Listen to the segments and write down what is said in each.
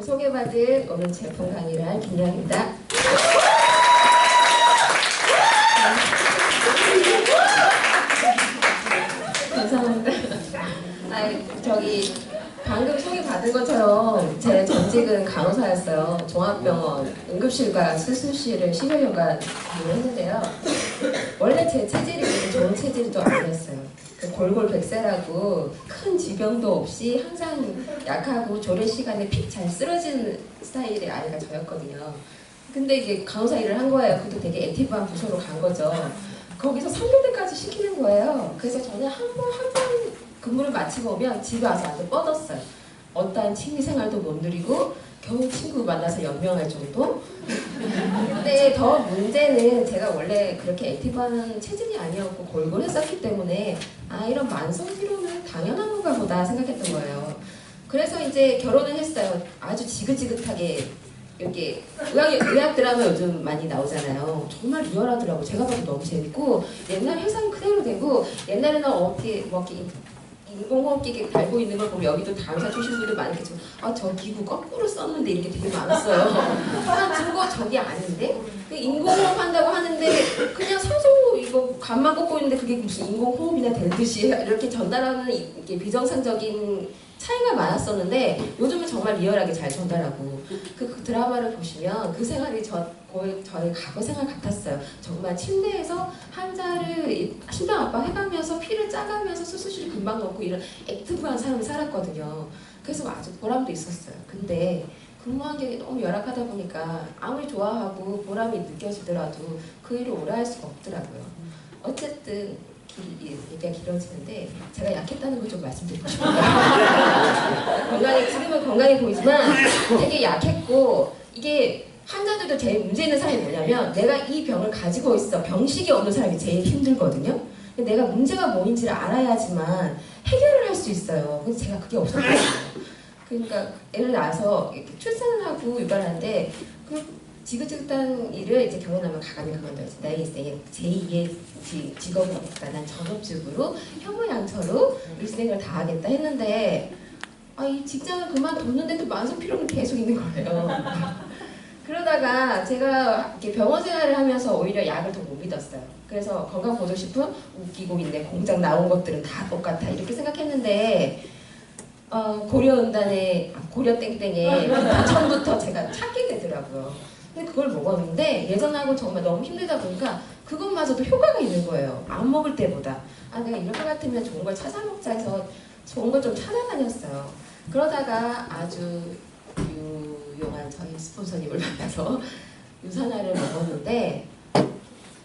소개받을 오늘 제품 강의를 할 김양입니다. 감사합니다. 방금 소개받은 것처럼 제 전직은 간호사였어요. 종합병원 응급실과 수술실을 10여 년간 일을 했는데요. 원래 제 체질이 그렇게 좋은 체질도 아니었어요. 골골백세라고 큰 지병도 없이 항상 약하고 조례 시간에 픽 잘 쓰러지는 스타일의 아이가 저였거든요. 근데 이제 간호사 일을 한 거예요. 그것도 되게 액티브한 부서로 간 거죠. 거기서 3교대까지 시키는 거예요. 그래서 저는 한 번 근무를 마치고 오면 집에 와서 완전 뻗었어요. 어떠한 취미생활도 못 누리고 겨우 친구 만나서 연명할 정도? 근데 더 문제는 제가 원래 그렇게 액티브한 체질이 아니었고 골골했었기 때문에 이런 만성 피로는 당연한 건가 보다 생각했던 거예요. 그래서 이제 결혼을 했어요. 아주 지긋지긋하게 이렇게 의학 드라마 요즘 많이 나오잖아요. 정말 리얼하더라고. 제가 봐도 너무 재밌고 옛날 회상 그대로 되고 옛날에는 어떻게 인공호흡기 달고 있는 걸 보면 여기도 간호사 출신 분들 많겠지만 저 기구 거꾸로 썼는데 이렇게 되게 많았어요. 그거 저게 아닌데? 인공호흡 한다고 하는데 그냥 산소 이거 간만 꽂고 있는데 그게 무슨 인공호흡이나 될 듯이 이렇게 전달하는 이렇게 비정상적인 차이가 많았었는데 요즘은 정말 리얼하게 잘 전달하고 그 드라마를 보시면 그 생활이 저의 과거 생활 같았어요. 정말 침대에서 환자를 심장 압박 해가면서 피를 짜가면서 수술실 금방 넣고 이런 액티브한 삶을 살았거든요. 그래서 아주 보람도 있었어요. 근데 근무 환경이 너무 열악하다 보니까 아무리 좋아하고 보람이 느껴지더라도 그 일을 오래 할 수가 없더라고요. 어쨌든 얘기가 길어지는데 제가 약했다는 걸 좀 말씀드리고 싶어요. 지금은 건강해 보이지만 되게 약했고 이게 환자들도 제일 문제 있는 사람이 뭐냐면 내가 이 병을 가지고 있어 병식이 없는 사람이 제일 힘들거든요. 근데 내가 문제가 뭐인지를 알아야지만 해결을 할 수 있어요. 근데 제가 그게 없었어요. 그러니까 애를 낳아서 출산을 하고 육아를 하는데 지긋지긋한 일을 이제 결혼하면 가감히 그만둬야지. 나의 인생에 제2의 직업은 없다. 난 전업주부로 혐오양처로 일생을 다 하겠다 했는데 이 직장을 그만뒀는데도 만성 피로는 계속 있는 거예요. 그러다가 제가 이렇게 병원 생활을 하면서 오히려 약을 더 못 믿었어요. 그래서 건강보조식품 웃기고 있네. 공장 나온 것들은 다 똑같아. 이렇게 생각했는데 고려땡땡에 처음부터 제가 찾게 되더라고요. 근데 그걸 먹었는데 예전하고 정말 너무 힘들다 보니까 그것마저도 효과가 있는 거예요. 안 먹을 때보다. 내가 이럴 것 같으면 좋은 걸 찾아 먹자 해서 좋은 걸 좀 찾아다녔어요. 그러다가 아주 유용한 저희 스폰서님을 만나서 유산화를 먹었는데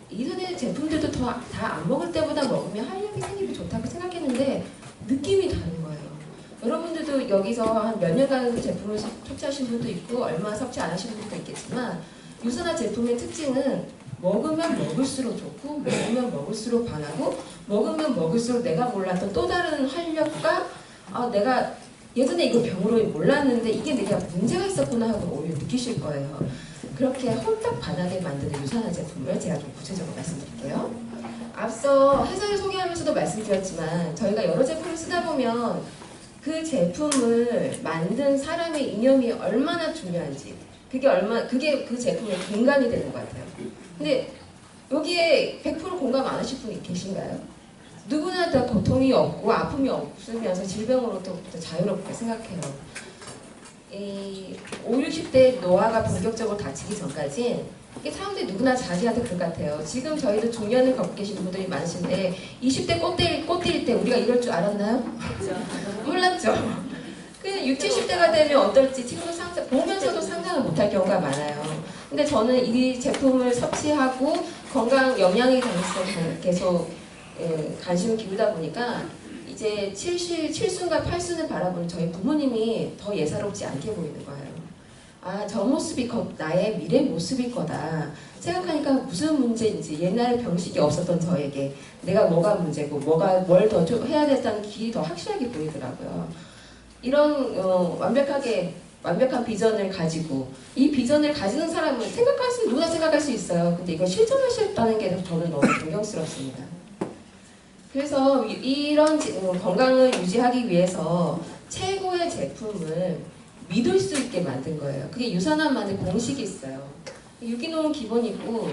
이전에 제품들도 다 안 먹을 때보다 먹으면 활력이 생기고 좋다고 생각했는데 느낌이 다른 거예요. 여러분들도 여기서 한 몇 년간 그 제품을 섭취하신 분도 있고 얼마 섭취 안 하신 분도 있겠지만 유산화 제품의 특징은 먹으면 먹을수록 좋고 먹으면 먹을수록 반하고 먹으면 먹을수록 내가 몰랐던 또 다른 활력과 내가 예전에 이거 병으로 몰랐는데 이게 내가 문제가 있었구나 하고 오히려 느끼실 거예요. 그렇게 홀딱 반하게 만드는 유산화 제품을 제가 좀 구체적으로 말씀드릴게요. 앞서 회사를 소개하면서도 말씀드렸지만 저희가 여러 제품을 쓰다 보면 그 제품을 만든 사람의 이념이 얼마나 중요한지 그게 그 제품의 공감이 되는 것 같아요. 근데 여기에 100% 공감 안 하실 분이 계신가요? 누구나 다 고통이 없고 아픔이 없으면서 질병으로부터 자유롭게 생각해요. 50, 60대 노화가 본격적으로 닥치기 전까지 이게 사람들이 누구나 자기한테 그럴 것 같아요. 지금 저희도 중년을 겪고 계시는 분들이 많으신데 20대 꽃띠일 때 우리가 이럴 줄 알았나요? 몰랐죠. 그냥 60, 70대가 되면 어떨지 지금 보면서도 상상을 못할 경우가 많아요. 근데 저는 이 제품을 섭취하고 건강 영양에 관해서 계속 관심을 기울다 보니까 이제 7순과 8순을 바라보는 저희 부모님이 더 예사롭지 않게 보이는 거예요. 저 모습이 나의 미래 모습일 거다 생각하니까 무슨 문제인지 옛날에 병식이 없었던 저에게 내가 뭐가 문제고 뭘 더 해야 됐다는 길이 더 확실하게 보이더라고요. 이런 완벽한 비전을 가지고 이 비전을 가지는 사람은 누구나 생각할 수 있어요. 근데 이걸 실천하셨다는 게 저는 너무 존경스럽습니다. 그래서 이런 건강을 유지하기 위해서 최고의 제품을 믿을 수 있게 만든 거예요. 그게 유산화만의 공식이 있어요. 유기농은 기본이고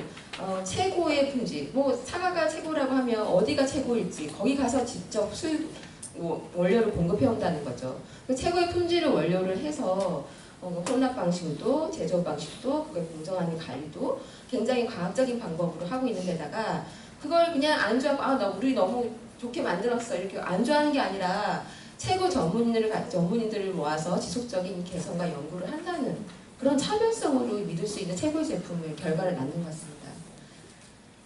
최고의 품질, 뭐 사과가 최고라고 하면 어디가 최고일지 거기 가서 직접 원료를 공급해 온다는 거죠. 그 최고의 품질을 원료를 해서 혼납 방식도 제조 방식도 그걸 공정한 관리도 굉장히 과학적인 방법으로 하고 있는 데다가 그걸 그냥 안주하고 우리 너무 좋게 만들었어 이렇게 안주하는 게 아니라 최고 전문인들을 모아서 지속적인 개선과 연구를 한다는 그런 차별성으로 믿을 수 있는 최고의 제품을 결과를 낳는 것 같습니다.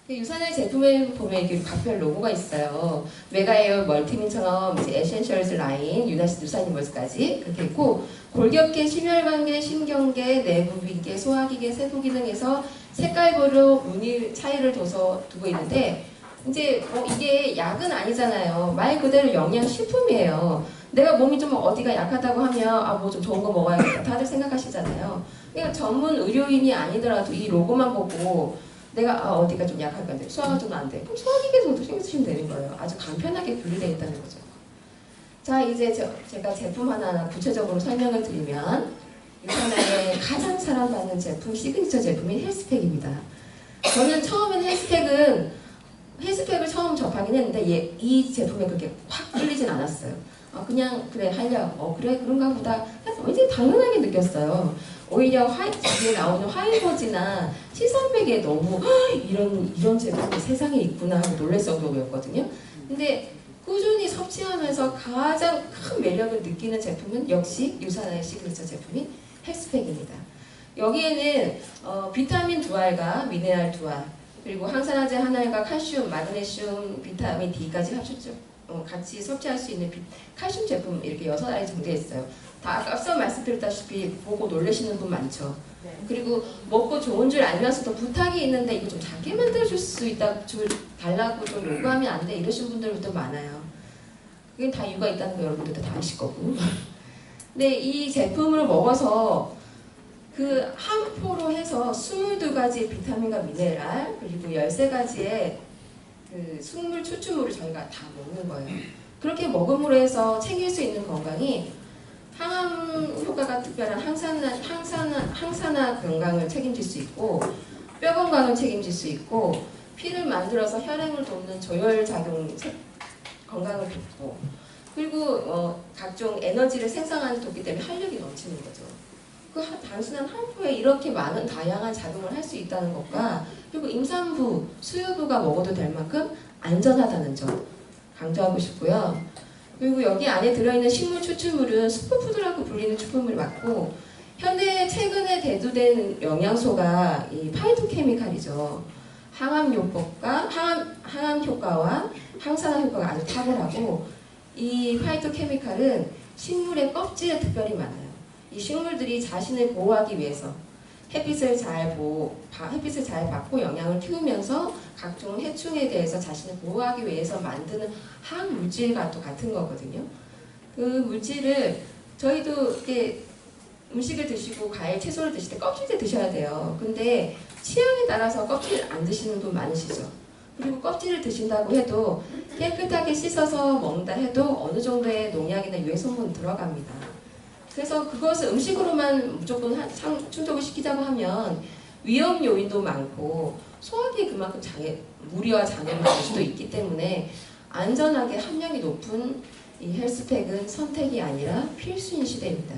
유산의 제품에 보면 이렇게 각별 로고가 있어요. 메가에어 멀티민처럼 이제 에센셜스 라인, 유산이멀스까지 그렇게 있고 골격계, 심혈관계, 신경계, 내부비계, 소화기계, 세포기능에서 색깔별로 무늬 차이를 두고 있는데 이제 이게 약은 아니잖아요. 말 그대로 영양식품이에요. 내가 몸이 좀 어디가 약하다고 하면 뭐 좀 좋은 거 먹어야겠다 다들 생각하시잖아요. 그러니까 전문 의료인이 아니더라도 이 로고만 보고 내가 어디가 좀 약할 건데 소화가 좀 안 돼. 그럼 소화기계 정도 신경 쓰시면 되는 거예요. 아주 간편하게 분리되어 있다는 거죠. 자 이제 제가 제품 하나하나 구체적으로 설명을 드리면 유산의 가장 사랑받는 제품, 시그니처 제품인 헬스팩입니다. 저는 처음엔 헬스팩을 처음 접하긴 했는데 이 제품에 그렇게 확 끌리진 않았어요. 그냥 그래 하려고 그래 그런가 보다 이제 당연하게 느꼈어요. 오히려 뒤에 나오는 화이버지나 T300에 너무 이런 제품이 세상에 있구나 하고 놀랄 정도였거든요. 근데 꾸준히 섭취하면서 가장 큰 매력을 느끼는 제품은 역시 유산의 시그니처 제품인 헬스팩입니다. 여기에는 비타민 두알과 미네랄 두알 그리고 항산화제 한알과 칼슘, 마그네슘, 비타민 D까지 같이 섭취할 수 있는 칼슘 제품 이렇게 6알이 정도에 있어요. 다 앞서 말씀드렸다시피 보고 놀라시는 분 많죠. 네. 그리고 먹고 좋은 줄 알면서도 부탁이 있는데 이거 좀 작게 만들어줄 수 달라고 좀 요구하면 안 돼 이러신 분들도 많아요. 그게 다 이유가 있다는 거 여러분들도 다 아실 거고. 근데 이 제품을 먹어서 그 한 포로 해서 22가지 비타민과 미네랄 그리고 13가지의 그 식물 추출물을 저희가 다 먹는 거예요. 그렇게 먹음으로 해서 챙길 수 있는 건강이 항암 효과가 특별한 항산화 건강을 책임질 수 있고 뼈 건강을 책임질 수 있고 피를 만들어서 혈행을 돕는 조혈 작용 건강을 돕고 그리고 각종 에너지를 생산하는 돕기 때문에 활력이 넘치는 거죠. 그 단순한 한 포에 이렇게 많은 다양한 작용을 할 수 있다는 것과 그리고 임산부, 수유부가 먹어도 될 만큼 안전하다는 점 강조하고 싶고요. 그리고 여기 안에 들어있는 식물 추출물은 슈퍼푸드라고 불리는 추출물이 맞고 현대 최근에 대두된 영양소가 이 파이토케미칼이죠. 항암 효과와 항산화 효과가 아주 탁월하고 이 파이토케미칼은 식물의 껍질에 특별히 많아요. 이 식물들이 자신을 보호하기 위해서 햇빛을 잘 받고 영양을 키우면서 각종 해충에 대해서 자신을 보호하기 위해서 만드는 항물질과 또 같은 거거든요. 그 물질을 저희도 이렇게 음식을 드시고 과일, 채소를 드실 때 껍질째 드셔야 돼요. 근데 취향에 따라서 껍질 안 드시는 분 많으시죠. 그리고 껍질을 드신다고 해도 깨끗하게 씻어서 먹는다 해도 어느 정도의 농약이나 유해 성분 들어갑니다. 그래서 그것을 음식으로만 무조건 충족을 시키자고 하면 위험 요인도 많고 소화기에 그만큼 무리와 장애를 줄 수도 있기 때문에 안전하게 함량이 높은 이 헬스팩은 선택이 아니라 필수인 시대입니다.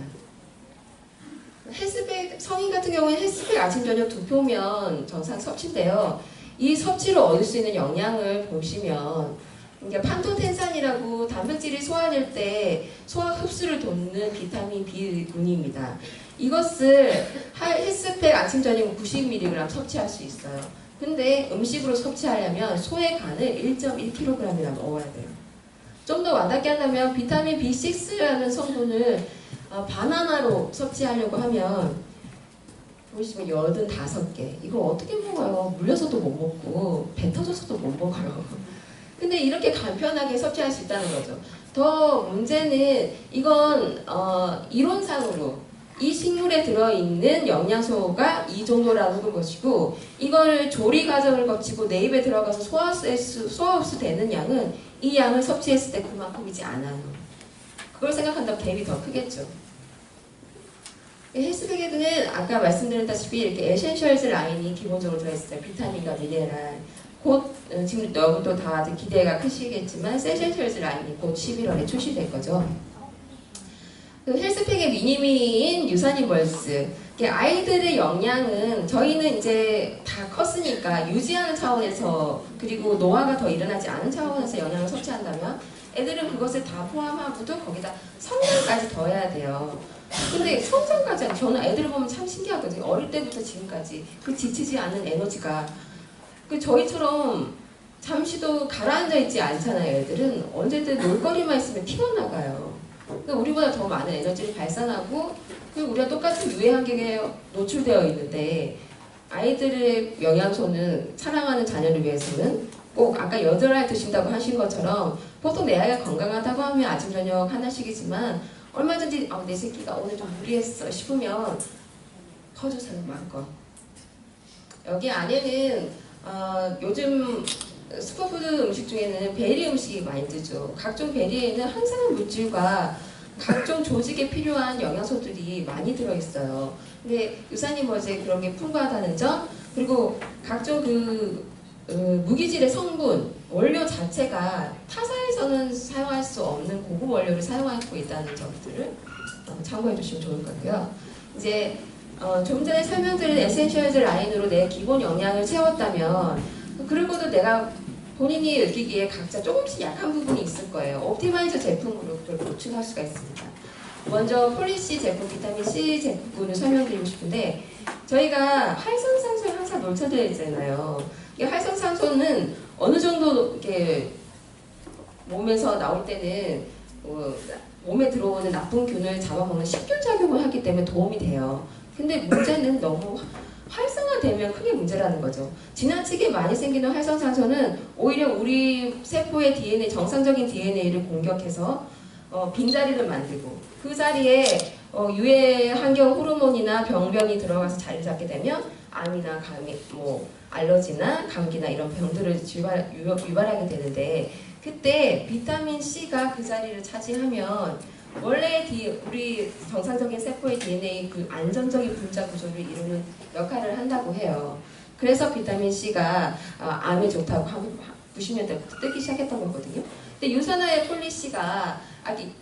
헬스팩, 성인 같은 경우에 헬스팩 아침 저녁 2포면 정상 섭취인데요. 이 섭취로 얻을 수 있는 영양을 보시면 그러니까 판토텐산이라고 단백질이 소화될 때 소화 흡수를 돕는 비타민 B군입니다. 이것을 헬스팩 아침 저녁 90mg 섭취할 수 있어요. 근데 음식으로 섭취하려면 소의 간을 1.1kg이나 먹어야 돼요. 좀 더 와닿게 한다면 비타민 B6라는 성분을 바나나로 섭취하려고 하면 보시면 85개. 이걸 어떻게 먹어요? 물려서도 못 먹고 배 터져서도 못 먹어요. 근데 이렇게 간편하게 섭취할 수 있다는 거죠. 더 문제는 이건 이론상으로 이 식물에 들어있는 영양소가 이 정도라는 것이고 이걸 조리 과정을 거치고 내 입에 들어가서 소화 흡수 되는 양은 이 양을 섭취했을 때 그만큼이지 않아요. 그걸 생각한다면 갭이 더 크겠죠. 헬스팩에는 아까 말씀드렸다시피 이렇게 에센셜즈 라인이 기본적으로 들어있어요. 비타민과 미네랄. 곧 지금 여러분도 다들 기대가 크시겠지만 에센셜즈 라인이 곧 11월에 출시될 거죠. 그 헬스팩의 미니미인 유산인벌스. 아이들의 영양은 저희는 이제 다 컸으니까 유지하는 차원에서 그리고 노화가 더 일어나지 않은 차원에서 영양을 섭취한다면 애들은 그것을 다 포함하고도 거기다 성장까지 더해야 돼요. 근데 성장까지 저는 애들을 보면 참 신기하거든요. 어릴 때부터 지금까지 그 지치지 않는 에너지가 그 저희처럼 잠시도 가라앉아 있지 않잖아요. 애들은 언제든 놀거리만 있으면 튀어나가요. 그러니까 우리보다 더 많은 에너지를 발산하고 그리고 우리가 똑같은 유해 환경에 노출되어 있는데 아이들의 영양소는 사랑하는 자녀를 위해서는 꼭 아까 8알 드신다고 하신 것처럼 보통 내 아이가 건강하다고 하면 아침 저녁 하나씩이지만 얼마든지 내 새끼가 오늘 좀 무리했어 싶으면 퍼주세요 마음껏. 여기 안에는 요즘 슈퍼푸드 음식 중에는 베리 음식이 많이 뜨죠. 각종 베리에는 항산화 물질과 각종 조직에 필요한 영양소들이 많이 들어있어요. 근데 유산인벌스에 그런 게 풍부하다는 점, 그리고 각종 무기질의 성분, 원료 자체가 타사에서는 사용할 수 없는 고급 원료를 사용하고 있다는 점들을 참고해 주시면 좋을 것 같고요. 이제 좀 전에 설명드린 에센셜즈 라인으로 내 기본 영양을 채웠다면 그리고도 내가 본인이 느끼기에 각자 조금씩 약한 부분이 있을 거예요. 옵티마이저 제품으로 그걸 보충할 수가 있습니다. 먼저 폴리시 제품, 비타민 C 제품을 설명드리고 싶은데 저희가 활성산소에 항상 노출되어 있잖아요. 이 활성산소는 어느 정도 이렇게 몸에서 나올 때는 몸에 들어오는 나쁜 균을 잡아먹는 식균 작용을 하기 때문에 도움이 돼요. 근데 문제는 너무 활성화되면 크게 문제라는 거죠. 지나치게 많이 생기는 활성산소는 오히려 우리 세포의 DNA, 정상적인 DNA를 공격해서 빈자리를 만들고 그 자리에 유해 환경 호르몬이나 병변이 들어가서 자리 잡게 되면 암이나 감기, 알러지나 감기나 이런 병들을 유발하게 되는데 그때 비타민 C가 그 자리를 차지하면 원래 우리 정상적인 세포의 DNA 그 안전적인 분자 구조를 이루는 역할을 한다고 해요. 그래서 비타민 C가 암에 좋다고 한 90년대부터 뜨기 시작했던 거거든요. 근데 유산화의 폴리시가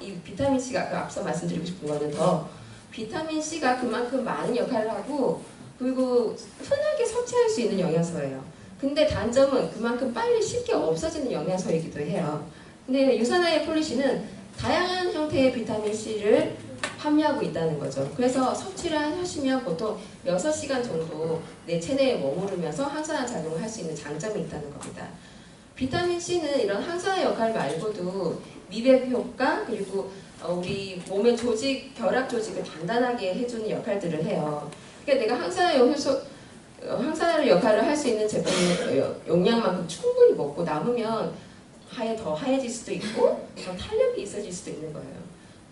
이 비타민 C가 앞서 말씀드리고 싶은 거는 더 비타민 C가 그만큼 많은 역할을 하고 그리고 흔하게 섭취할 수 있는 영양소예요. 근데 단점은 그만큼 빨리 쉽게 없어지는 영양소이기도 해요. 근데 유산화의 폴리시는 다양한 형태의 비타민 C를 함유하고 있다는 거죠. 그래서 섭취를 하시면 보통 6시간 정도 내 체내에 머무르면서 항산화 작용을 할 수 있는 장점이 있다는 겁니다. 비타민 C는 이런 항산화 역할 말고도 미백 효과 그리고 우리 몸의 결합 조직을 단단하게 해주는 역할들을 해요. 그러니까 내가 항산화를 역할을 할 수 있는 제품을 용량만큼 충분히 먹고 남으면 더 하얘질 수도 있고 더 탄력이 있어질 수도 있는 거예요.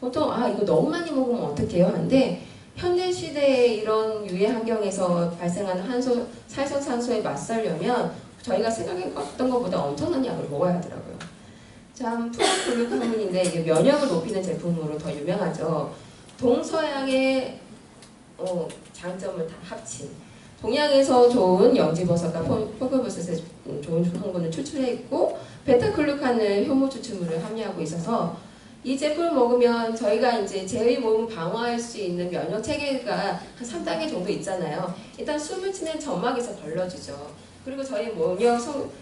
보통 이거 너무 많이 먹으면 어떡해요? 한데 현대 시대의 이런 유해 환경에서 발생하는 활성산소에 맞서려면 저희가 생각했던 것보다 엄청난 양을 먹어야 하더라고요. 참 프로글루타민인데 이게 면역을 높이는 제품으로 더 유명하죠. 동서양의 장점을 다 합친 동양에서 좋은 영지버섯과 표고버섯에 좋은 성분을 추출해 있고 베타글루칸을 효모 추출물을 함유하고 있어서 이 제품을 먹으면 저희가 이제 저희 몸을 방어할 수 있는 면역 체계가 한 3단계 정도 있잖아요. 일단 숨을 쉬는 점막에서 걸러주죠. 그리고 저희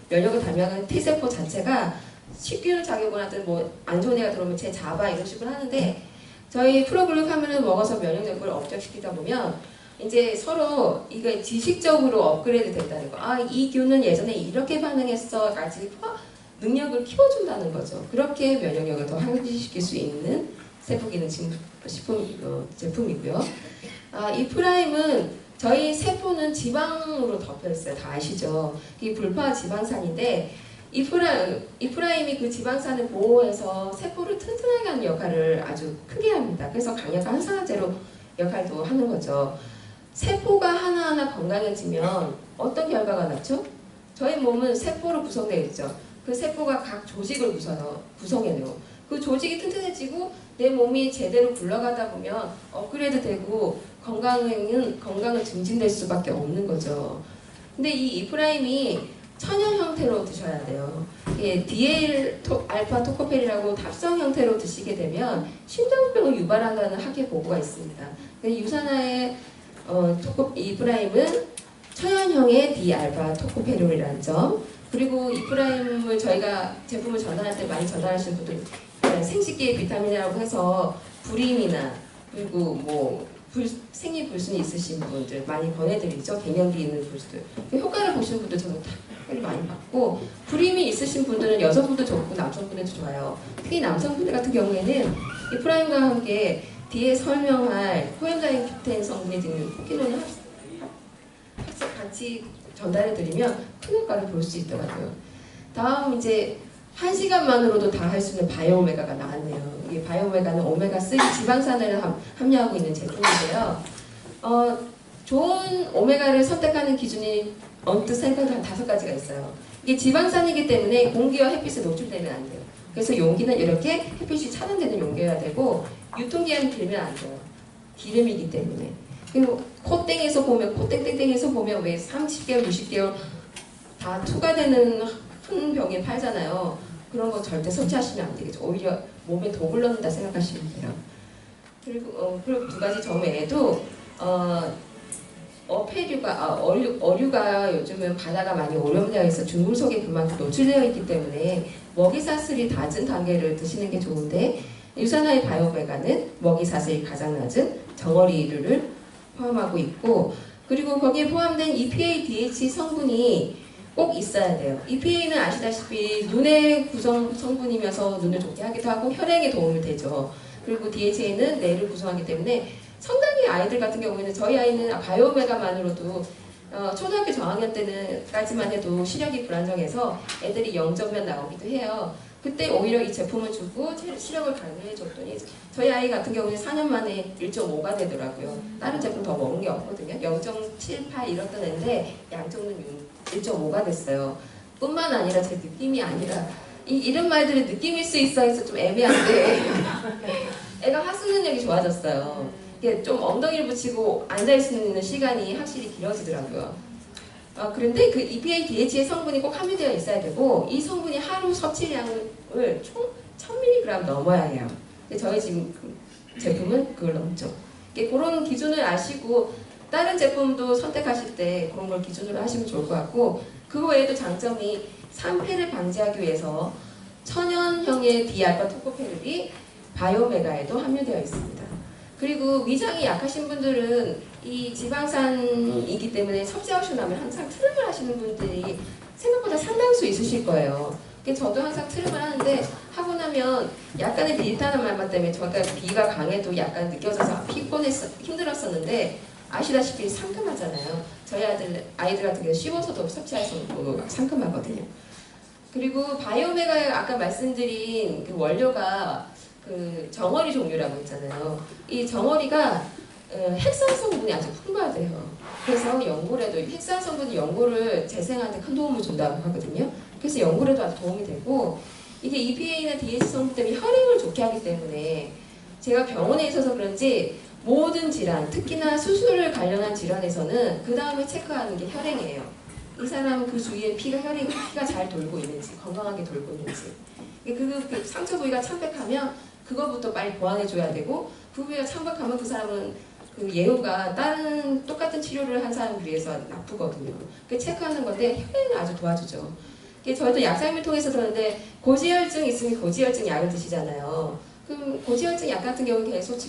면역을 담당하는 T세포 자체가 식균 작용을 하든 안 좋은 애가 들어오면 잡아 이런 식으로 하는데 저희 프로글루카민을 먹어서 면역력을 업적시키다 보면 이제 서로 이게 지식적으로 업그레이드 된다는 거. 이 균은 예전에 이렇게 반응했어. 까지 능력을 키워준다는 거죠. 그렇게 면역력을 더 향상시킬 수 있는 세포기능 제품이고요. 이 프라임은 저희 세포는 지방으로 덮여 있어요. 다 아시죠? 이 불파 지방산인데 이 프라임이 그 지방산을 보호해서 세포를 튼튼하게 하는 역할을 아주 크게 합니다. 그래서 강력한 항산화제로 역할도 하는 거죠. 세포가 하나하나 건강해지면 어떤 결과가 나죠? 저희 몸은 세포로 구성되어 있죠. 그 세포가 각 조직을 구성해요. 그 조직이 튼튼해지고 내 몸이 제대로 굴러가다 보면 업그레이드 되고 건강은 증진될 수밖에 없는 거죠. 근데 이 E프라임이 천연 형태로 드셔야 돼요. 예, DL 알파 토코페린이라고 합성 형태로 드시게 되면 심장병을 유발한다는 학회 보고가 있습니다. 유산화의 E프라임은 천연형의 D-알파 토코페린이라는 점, 그리고 E프라임을 저희가 제품을 전달할 때 많이 전달하시는 분들 생식기의 비타민이라고 해서 불임이나 그리고 뭐 생리불순이 있으신 분들 많이 권해드리죠. 갱년기 있는 분들. 효과를 보시는 분들 저는 특별히 많이 봤고, 불임이 있으신 분들은 여성분도 좋고 남성분들도 좋아요. 특히 남성분들 같은 경우에는 이 프라임과 함께 뒤에 설명할 코엔자임 Q10 성분이 등 포켓몬을 같이 전달해드리면 큰 효과를 볼 수 있더라고요. 다음 이제 1시간만으로도 다 할 수 있는 바이오오메가가 나왔네요. 이 바이오오메가는 오메가3 지방산을 함유하고 있는 제품인데요. 좋은 오메가를 선택하는 기준이 언뜻 생각한 5가지가 있어요. 이게 지방산이기 때문에 공기와 햇빛에 노출되면 안 돼요. 그래서 용기는 이렇게 햇빛이 차단되는 용기여야 되고, 유통기한이 길면 안 돼요. 기름이기 때문에. 그리고 코땡에서 보면 왜 30개월, 60개월 다 투과되는 큰 병에 팔잖아요. 그런 거 절대 섭취하시면 안 되겠죠. 오히려 몸에 독을 넣는다 생각하시면 돼요. 그리고 2가지 점 외에도 어류가 요즘은 바다가 많이 오염되어 있어 중금속에 그만큼 노출되어 있기 때문에 먹이사슬이 낮은 단계를 드시는 게 좋은데, 유산화의 바이오오메가는 먹이사슬이 가장 낮은 정어리류를 포함하고 있고, 그리고 거기에 포함된 EPA, DHA 성분이 꼭 있어야 돼요. EPA는 아시다시피 눈의 구성 성분이면서 눈을 좋게 하기도 하고 혈액에 도움이 되죠. 그리고 DHA는 뇌를 구성하기 때문에 상당히 아이들 같은 경우에는, 저희 아이는 바이오오메가만으로도 초등학교 저학년 때는까지만 해도 시력이 불안정해서 애들이 0점몇 나오기도 해요. 그때 오히려 이 제품을 주고 시력을 관리해 줬더니 저희 아이 같은 경우는 4년 만에 1.5가 되더라고요. 다른 제품 더 먹은 게 없거든요. 0.78 이랬던 애인데 양쪽은 1.5가 됐어요. 뿐만 아니라 제 느낌이 아니라, 이런 말들이 느낌일 수 있어 해서 좀 애매한데 애가 학습 능력이 좋아졌어요. 이게 좀 엉덩이를 붙이고 앉아있는 시간이 확실히 길어지더라고요. 그런데 그 EPA, DHA 성분이 꼭 함유되어 있어야 되고, 이 성분이 하루 섭취량을 총 1000mg 넘어야 해요. 근데 저희 지금 제품은 그걸 넘죠. 그런 기준을 아시고 다른 제품도 선택하실 때 그런 걸 기준으로 하시면 좋을 것 같고, 그 외에도 장점이 산패를 방지하기 위해서 천연형의 D-알파 토코페놀이 바이오오메가에도 함유되어 있습니다. 그리고 위장이 약하신 분들은 이 지방산이기 때문에 섭취하시고 나면 항상 트름을 하시는 분들이 생각보다 상당수 있으실 거예요. 저도 항상 트름을 하는데, 하고 나면 약간의 비릿한 말만 때문에 저가 비가 강해도 약간 느껴져서 힘들었었는데, 아시다시피 상큼하잖아요. 저희 아이들 같은 경우 씹어서도 섭취할 수 없고 상큼하거든요. 그리고 바이오오메가 아까 말씀드린 그 원료가 그 정어리 종류라고 했잖아요. 이 정어리가 핵산 성분이 아주 풍부하대요. 그래서 연골에도 핵산 성분이 연골을 재생하는데 큰 도움을 준다고 하거든요. 그래서 연골에도 아주 도움이 되고, 이게 EPA나 DHA 성분 때문에 혈행을 좋게 하기 때문에, 제가 병원에 있어서 그런지 모든 질환, 특히나 수술을 관련한 질환에서는 그 다음에 체크하는 게 혈행이에요. 이 사람은 그 주위에 피가 잘 돌고 있는지, 건강하게 돌고 있는지. 그 상처 부위가 창백하면 그거부터 빨리 보완해줘야 되고, 그 부위가 창백하면 그 사람은 그 예후가 다른 똑같은 치료를 한 사람에 비해서 나쁘거든요. 그 체크하는 건데 혈행을 아주 도와주죠. 저희도 약상을 통해서 들었는데, 고지혈증 있으면 고지혈증 약을 드시잖아요. 그럼 고지혈증 약 같은 경우는 계속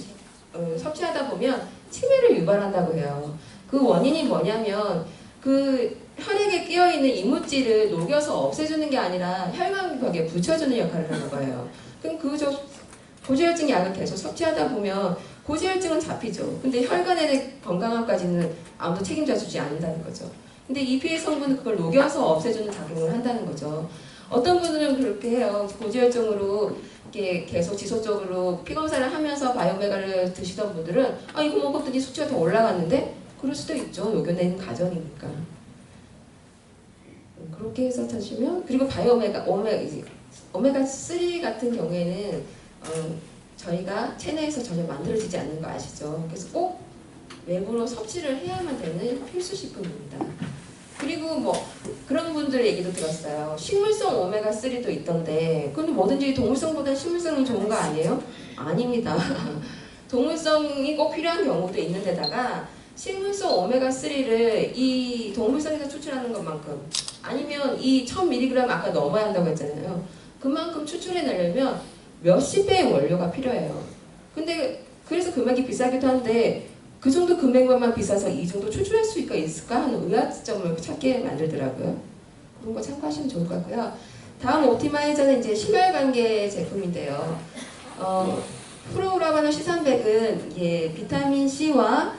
섭취하다 보면 치매를 유발한다고 해요. 그 원인이 뭐냐면, 그 혈액에 끼어있는 이물질을 녹여서 없애주는 게 아니라 혈관벽에 붙여주는 역할을 하는 거예요. 그럼 고지혈증 약을 계속 섭취하다 보면 고지혈증은 잡히죠. 근데 혈관의 건강함까지는 아무도 책임져 주지 않는다는 거죠. 근데 EPA 성분은 그걸 녹여서 없애주는 작용을 한다는 거죠. 어떤 분들은 그렇게 해요. 고지혈증으로 이렇게 계속 지속적으로 피검사를 하면서 바이오오메가를 드시던 분들은 이거 먹었더니 수치가 더 올라갔는데, 그럴 수도 있죠. 녹여내는 과정이니까. 그렇게 해서 드시면, 그리고 오메가3 같은 경우에는 저희가 체내에서 전혀 만들어지지 않는 거 아시죠? 그래서 꼭 외부로 섭취를 해야만 되는 필수 식품입니다. 그리고 뭐 그런 분들 얘기도 들었어요. 식물성 오메가3도 있던데 근데 뭐든지 동물성보다 식물성이 좋은 거 아니에요? 아닙니다. 동물성이 꼭 필요한 경우도 있는데다가 식물성 오메가3를 이 동물성에서 추출하는 것만큼 아니면 이 1000mg 아까 넘어야 한다고 했잖아요. 그만큼 추출해내려면 몇십 배의 원료가 필요해요. 근데 그래서 금액이 비싸기도 한데 그 정도 금액만 비싸서 이 정도 추출할 수가 있을까 하는 의아점을 찾게 만들더라고요. 그런 거 참고하시면 좋을 것 같고요. 다음 옵티마이저는 이제 심혈관계 제품인데요. 프로우라바노 C300은 비타민 C와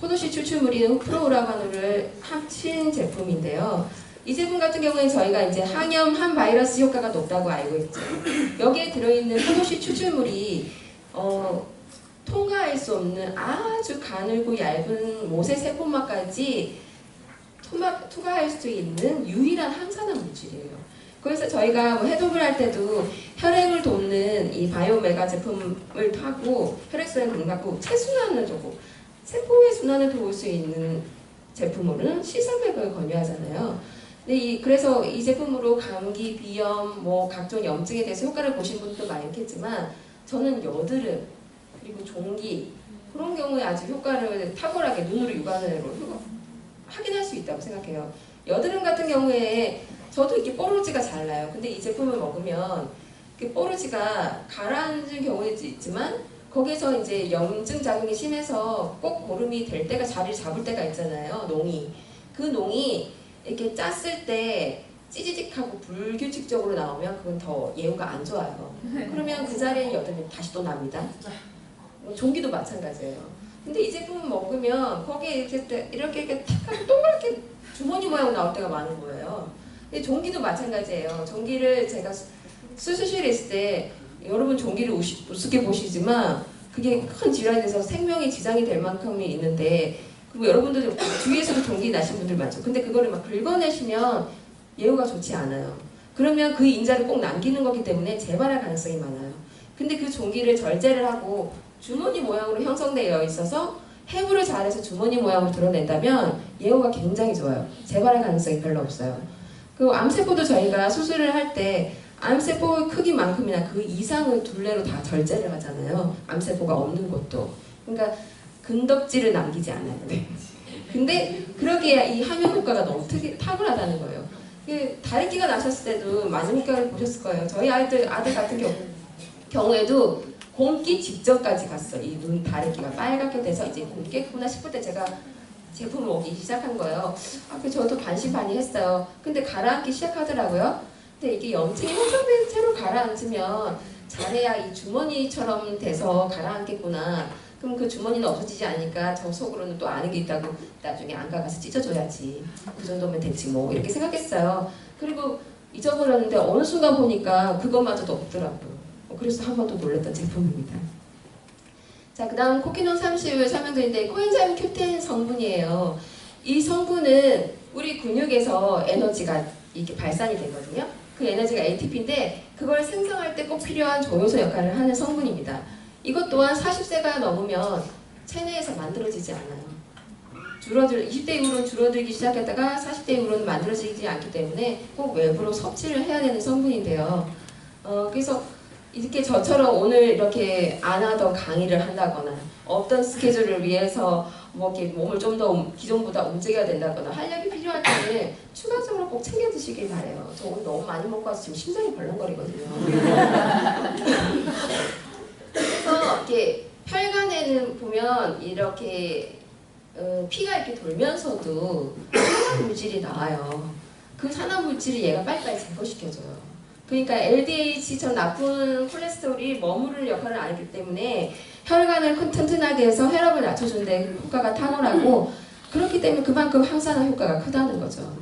포도씨 추출물인 프로우라바노를 합친 제품인데요. 이 제품 같은 경우에 저희가 이제 항염, 항바이러스 효과가 높다고 알고 있죠. 여기에 들어있는 포도씨 추출물이 통과할 수 없는 아주 가늘고 얇은 모세 세포막까지 통과할 수 있는 유일한 항산화 물질이에요. 그래서 저희가 뭐 해독을 할 때도 혈액을 돕는 이 바이오메가 제품을 타고 혈액순환을 돕고 체순환을 돕고 세포의 순환을 도울 수 있는 제품으로는 C300을 권유하잖아요. 근데 그래서 이 제품으로 감기, 비염, 뭐 각종 염증에 대해서 효과를 보신 분도 많겠지만 저는 여드름 그리고 종기 그런 경우에 아주 효과를 탁월하게 눈으로 육안으로 확인할 수 있다고 생각해요. 여드름 같은 경우에 저도 이렇게 뽀루지가 잘 나요. 근데 이 제품을 먹으면 그 뽀루지가 가라앉은 경우도 있지만 거기서 이제 염증 작용이 심해서 꼭 보름이 될 때가 자리를 잡을 때가 있잖아요. 농이. 그 농이 이렇게 짰을 때 찌지직하고 불규칙적으로 나오면 그건 더 예후가 안 좋아요. 그러면 그 자리에 여드름이 다시 또 납니다. 종기도 마찬가지예요. 근데 이 제품을 먹으면 거기에 이렇게 탁 하고 동그랗게 주머니 모양으로 나올 때가 많은 거예요. 근데 종기도 마찬가지예요. 종기를 제가 수술실에 있을 때 여러분 종기를 우습게 보시지만 그게 큰 질환이 돼서 생명에 지장이 될 만큼이 있는데 그리고 여러분들 주위에서도 종기 나신 분들 많죠. 근데 그거를 막 긁어내시면 예후가 좋지 않아요. 그러면 그 인자를 꼭 남기는 거기 때문에 재발할 가능성이 많아요. 근데 그 종기를 절제를 하고 주머니 모양으로 형성되어 있어서 해부를 잘해서 주머니 모양으로 드러낸다면 예후가 굉장히 좋아요. 재발할 가능성이 별로 없어요. 그리고 암세포도 저희가 수술을 할 때 암세포의 크기만큼이나 그 이상의 둘레로 다 절제를 하잖아요. 암세포가 없는 곳도. 그러니까 근덕지를 남기지 않아요. 근데 그러기에 이 함유 효과가 너무 탁월하다는 거예요. 다래끼가 나셨을 때도 많은 효과를 보셨을 거예요. 저희 아들 같은 경우에도 곰기 직전까지 갔어. 이 눈 다래끼가 빨갛게 돼서 이제 곰겠구나 싶을 때 제가 제품을 먹기 시작한 거예요. 저도 반신반의했어요. 근데 가라앉기 시작하더라고요. 근데 이게 염증이 형성된 채로 가라앉으면 잘해야 이 주머니처럼 돼서 가라앉겠구나. 그럼 그 주머니는 없어지지 않으니까 저 속으로는 또 아는 게 있다고 나중에 안과 가서 찢어줘야지. 그 정도면 됐지 뭐 이렇게 생각했어요. 그리고 잊어버렸는데 어느 순간 보니까 그것마저도 없더라고요. 그래서 한 번 더 놀랐던 제품입니다. 자, 그 다음 코키논 30을 설명드리는데 코엔자임 Q10 성분이에요. 이 성분은 우리 근육에서 에너지가 이렇게 발산이 되거든요. 그 에너지가 ATP인데 그걸 생성할 때 꼭 필요한 조효소 역할을 하는 성분입니다. 이것 또한 40세가 넘으면 체내에서 만들어지지 않아요. 20대 이후로는 줄어들기 시작했다가 40대 이후로는 만들어지지 않기 때문에 꼭 외부로 섭취를 해야 되는 성분인데요. 그래서 이렇게 저처럼 오늘 이렇게 안 하던 강의를 한다거나 어떤 스케줄을 위해서 뭐 이렇게 몸을 좀 더 기존보다 움직여야 된다거나 활력이 필요할 때는 추가적으로 꼭 챙겨 드시길 바래요. 저 오늘 너무 많이 먹고 와서 지금 심장이 벌렁거리거든요. 그래서 이렇게 혈관에는 보면 이렇게 피가 이렇게 돌면서도 산화 물질이 나와요. 그 산화 물질을 얘가 빨리빨리 제거시켜줘요. 그러니까 LDH처럼 나쁜 콜레스테롤이 머무를 역할을 안 하기 때문에 혈관을 튼튼하게 해서 혈압을 낮춰주는 데 효과가 탁월하고 그렇기 때문에 그만큼 항산화 효과가 크다는 거죠.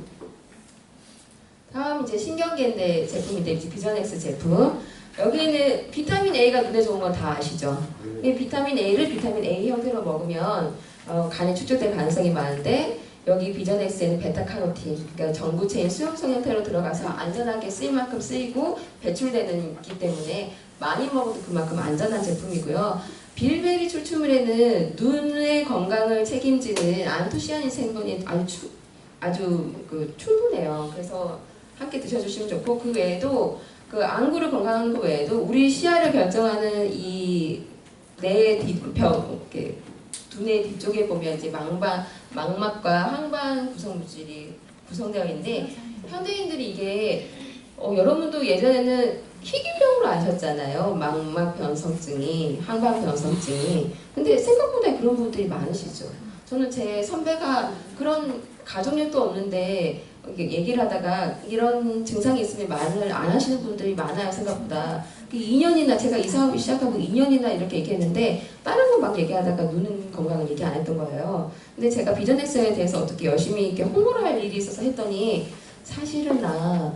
다음 이제 신경계인데 제품인데 비전엑스 제품. 여기는 비타민 A가 눈에 좋은 건 다 아시죠? 비타민 A를 비타민 A 형태로 먹으면 간에 축적될 가능성이 많은데 여기 비전엑스에는 베타카로틴, 그러니까 전구체인 수용성 형태로 들어가서 안전하게 쓰일 만큼 쓰이고 배출되는 있기 때문에 많이 먹어도 그만큼 안전한 제품이고요. 빌베리 추출물에는 눈의 건강을 책임지는 안토시아닌成분이 아주 충분해요. 그래서 함께 드셔주시면 좋고, 그 외에도 그 안구를 건강한 그 외에도 우리 시야를 결정하는 이 뇌 두뇌 뒤쪽에 보면 이제 망막과 항반 구성물질이 구성되어 있는데, 현대인들이 이게 여러분도 예전에는 희귀병으로 아셨잖아요. 망막 변성증이, 항반 변성증이. 근데 생각보다 그런 분들이 많으시죠. 저는 제 선배가 그런 가족력도 없는데 얘기를 하다가 이런 증상이 있으면 말을 안 하시는 분들이 많아요. 생각보다. 2년이나 제가 이 사업을 시작하고 2년이나 이렇게 얘기했는데 다른 거 막 얘기하다가 눈 건강을 얘기 안 했던 거예요. 근데 제가 비전엑스에 대해서 어떻게 열심히 이렇게 홍보를 할 일이 있어서 했더니 사실은 나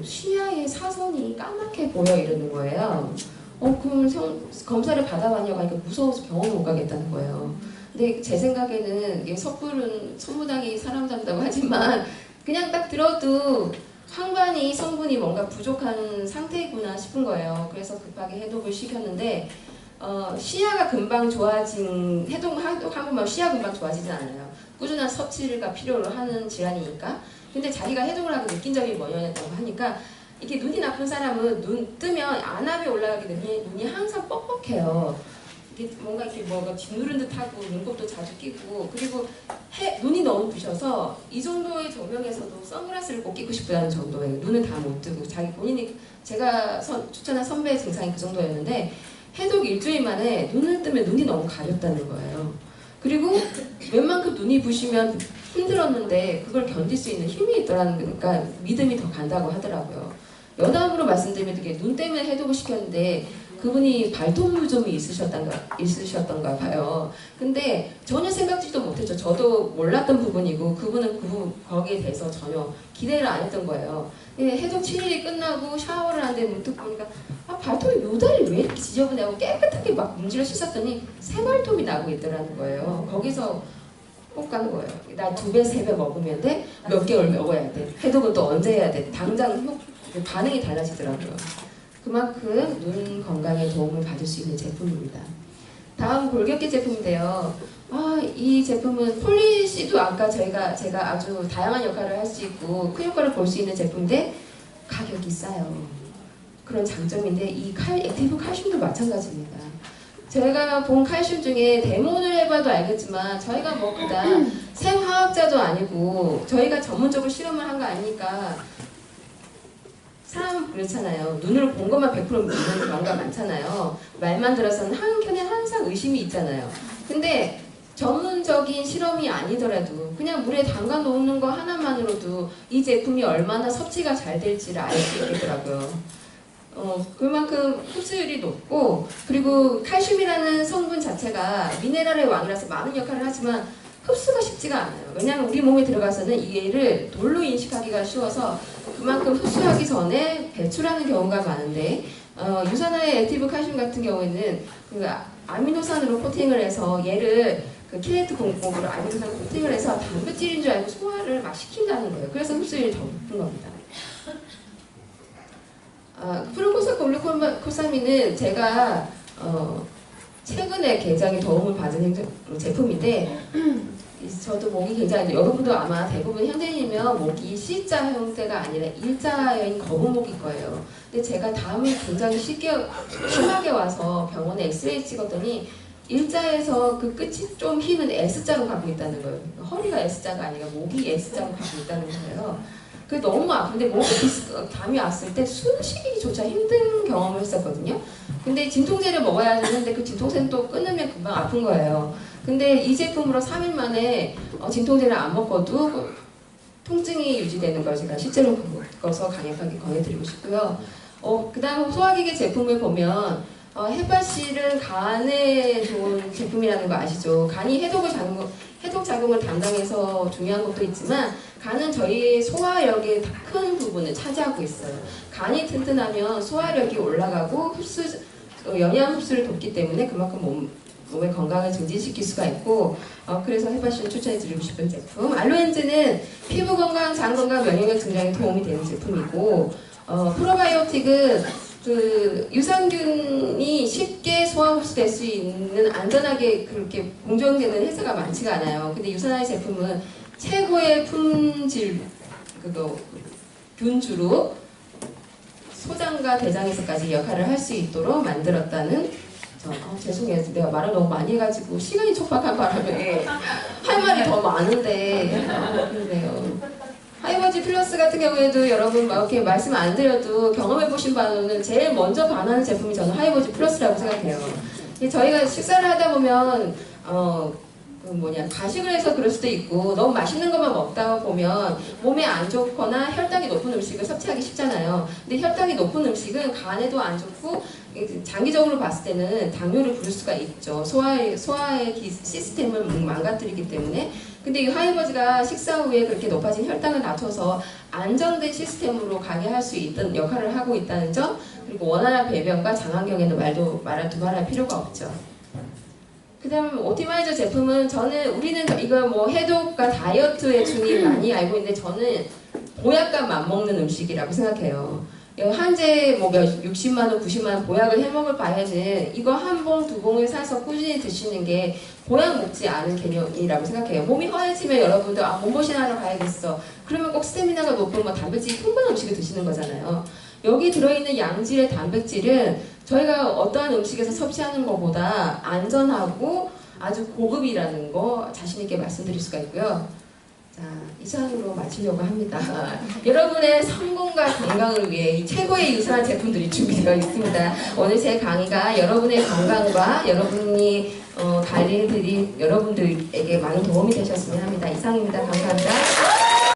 시야의 사선이 까맣게 보여 이러는 거예요. 그럼 검사를 받아봤냐고 하니까 무서워서 병원 못 가겠다는 거예요. 근데 제 생각에는 이게 섣부른 천무당이 사람 잡다고 하지만 그냥 딱 들어도 항반이 성분이 뭔가 부족한 상태구나 싶은 거예요. 그래서 급하게 해독을 시켰는데 시야가 금방 좋아진 해독하면 시야 금방 좋아지지 않아요. 꾸준한 섭취가 필요로 하는 질환이니까. 근데 자기가 해독을 하고 느낀 점이 뭐냐고 하니까 이게 눈이 나쁜 사람은 눈 뜨면 안압이 올라가게 되면 눈이 항상 뻑뻑해요. 이게 뭔가 이렇게 뭐가 짓누른 듯하고 눈곱도 자주 끼고, 그리고 눈이 너무 부셔서 이 정도의 조명에서도 선글라스를 꼭 끼고 싶다는 정도예요. 눈은 다 못 뜨고 자기 본인이 제가 추천한 선배의 증상이 그 정도였는데 해독 일주일 만에 눈을 뜨면 눈이 너무 가렵다는 거예요. 그리고 웬만큼 눈이 부시면 힘들었는데 그걸 견딜 수 있는 힘이 있더라는 거니까 믿음이 더 간다고 하더라고요. 여담으로 말씀드리면 되게 눈 때문에 해독을 시켰는데 그분이 발톱무좀이 있으셨던가 봐요. 근데 전혀 생각지도 못했죠. 저도 몰랐던 부분이고 그분은 거기에 대해서 전혀 기대를 안 했던 거예요. 해독 7일이 끝나고 샤워를 하는데 문득 보니까 발톱이 요달이 왜 이렇게 지저분하고 깨끗하게 막 문지를 씻었더니 새발톱이 나고 있더라는 거예요. 거기서 꼭 가는 거예요. 나 2배, 3배 먹으면 돼? 몇 개월 먹어야 돼? 해독은 또 언제 해야 돼? 당장 반응이 달라지더라고요. 그만큼 눈 건강에 도움을 받을 수 있는 제품입니다. 다음 골격계 제품인데요. 이 제품은 폴리시도 아까 제가 아주 다양한 역할을 할 수 있고 큰 효과를 볼 수 있는 제품인데 가격이 싸요. 그런 장점인데 이 액티브 칼슘도 마찬가지입니다. 제가 본 칼슘 중에 데모를 해봐도 알겠지만 저희가 뭐 그다음 생화학자도 아니고 저희가 전문적으로 실험을 한 거 아니니까 사람은 그렇잖아요. 눈으로 본 것만 100% 믿는 경우가 많잖아요. 말만 들어서는 한켠에 항상 의심이 있잖아요. 근데 전문적인 실험이 아니더라도 그냥 물에 담가 놓는 거 하나만으로도 이 제품이 얼마나 섭취가 잘 될지를 알 수 있겠더라고요. 그만큼 흡수율이 높고, 그리고 칼슘이라는 성분 자체가 미네랄의 왕이라서 많은 역할을 하지만 흡수가 쉽지가 않아요. 왜냐하면 우리 몸에 들어가서는 얘를 돌로 인식하기가 쉬워서 그만큼 흡수하기 전에 배출하는 경우가 많은데 유산화의 액티브 칼슘 같은 경우에는 그 아미노산으로 코팅을 해서 얘를 그 킬레트 공법으로 아미노산 코팅을 해서 단백질인 줄 알고 소화를 막 시킨다는 거예요. 그래서 흡수율이 더 높은 겁니다. 프루코사 글루코사민은 제가 최근에 굉장히 도움을 받은 제품인데 저도 목이 굉장히, 여러분도 아마 대부분 현대인이면 목이 C자 형태가 아니라 일자인 거북목일 거예요. 근데 제가 담이 굉장히 심하게 와서 병원에 엑스레이 찍었더니 일자에서 그 끝이 좀 휘는 S자로 가고 있다는 거예요. 허리가 S자가 아니라 목이 S자로 가고 있다는 거예요. 그게 너무 아픈데 목에 담이 왔을 때 숨쉬기조차 힘든 경험을 했었거든요. 근데 진통제를 먹어야 하는데 그 진통제는 또 끊으면 금방 아픈 거예요. 근데 이 제품으로 3일 만에 진통제를 안 먹어도 통증이 유지되는 걸 제가 실제로 겪어서 강력하게 권해드리고 싶고요. 그 다음 소화기계 제품을 보면 헤파실은 간에 좋은 제품이라는 거 아시죠? 간이 해독 작용을 담당해서 중요한 것도 있지만 간은 저희 소화력의 큰 부분을 차지하고 있어요. 간이 튼튼하면 소화력이 올라가고 영양 흡수를 돕기 때문에 그만큼 몸의 건강을 증진시킬 수가 있고 그래서 헤파실을 추천해드리고 싶은 제품. 알로엔즈는 피부 건강, 장 건강, 면역력 증강에 도움이 되는 제품이고 프로바이오틱은 그 유산균이 쉽게 소화 흡수될 수 있는 안전하게 그렇게 공정되는 회사가 많지가 않아요. 근데 유산화의 제품은 최고의 품질 그거 균주로 소장과 대장에서까지 역할을 할 수 있도록 만들었다는 죄송해요. 내가 말을 너무 많이 해가지고 시간이 촉박한 바람에 할 말이 더 많은데 그런데요. 하이버지 플러스 같은 경우에도 여러분 막 이렇게 말씀 안 드려도 경험해보신 바로는 제일 먼저 반하는 제품이 저는 하이버지 플러스라고 생각해요. 저희가 식사를 하다 보면 가식을 해서 그럴 수도 있고 너무 맛있는 것만 먹다 보면 몸에 안 좋거나 혈당이 높은 음식을 섭취하기 쉽잖아요. 근데 혈당이 높은 음식은 간에도 안 좋고 장기적으로 봤을 때는 당뇨를 부를 수가 있죠. 소화의 시스템을 망가뜨리기 때문에. 근데 이 하이버즈가 식사 후에 그렇게 높아진 혈당을 낮춰서 안정된 시스템으로 가게 할 수 있던 역할을 하고 있다는 점, 그리고 원활한 배변과 장환경에는 두말할 필요가 없죠. 그 다음 오티마이저 제품은 우리는 이거 뭐 해독과 다이어트의 중이 많이 알고 있는데 저는 보약과 맞먹는 음식이라고 생각해요. 한제 뭐 60만원, 90만원 보약을 해먹을 바에는 이거 한 봉, 두 봉을 사서 꾸준히 드시는 게 보약 먹지 않은 개념이라고 생각해요. 몸이 허해지면 여러분들 몸보신하러 가야겠어. 그러면 꼭 스태미나가 높은 단백질이 풍부한 음식을 드시는 거잖아요. 여기 들어있는 양질의 단백질은 저희가 어떠한 음식에서 섭취하는 것보다 안전하고 아주 고급이라는 거 자신있게 말씀드릴 수가 있고요. 자, 이상으로 마치려고 합니다. 여러분의 성공과 건강을 위해 이 최고의 유사한 제품들이 준비되어 있습니다. 오늘 제 강의가 여러분의 건강과 여러분이 달릴 들이 여러분들에게 많은 도움이 되셨으면 합니다. 이상입니다. 감사합니다.